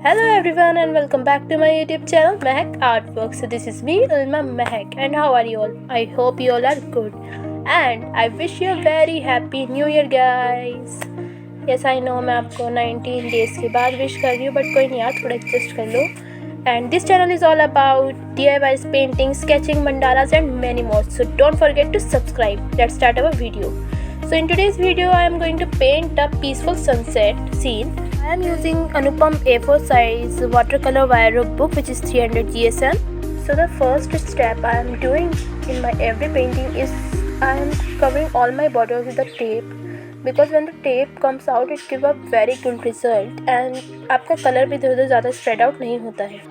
Hello everyone and welcome back to my YouTube channel Mehak Artworkz. So this is me Ulma Mehak and how are you all? I hope you all are good and I wish you a very happy new year guys. Yes I know मैं आपको 19 days के बाद wish कर रही हूँ but कोई नहीं यार थोड़ा adjust कर लो. And this channel is all about DIYs, painting, sketching, mandalas and many more. So don't forget to subscribe. Let's start our video. So in today's video I am going to paint a peaceful sunset scene. I am using Anupam A4 size watercolor wire book which is 300 GSM. So the first step I am doing in my every painting is I am covering all my borders with the tape because when the tape comes out it gives a very good result and आपका colour भी इधर उधर ज़्यादा spread out नहीं होता है.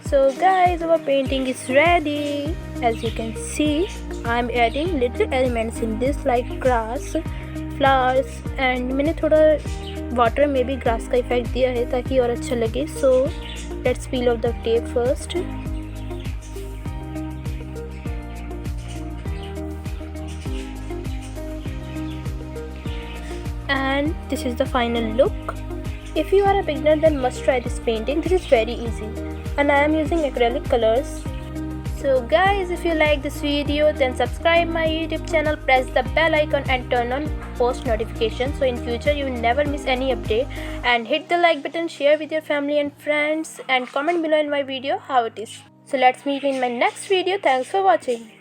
So guys, our painting is ready. As you can see, I'm adding little elements in this like grass, flowers and मैंने थोड़ा वाटर में भी ग्रास का इफेक्ट दिया है ताकि और अच्छा लगे. So let's peel off the tape first. And this is the final look. If you are a beginner, then must try this painting. This is very easy and I am using acrylic colors. So guys, if you like this video, then subscribe my YouTube channel, press the bell icon and turn on post notifications so in future you never miss any update, and hit the like button, share with your family and friends and comment below in my video how it is. So let's meet in my next video. Thanks for watching.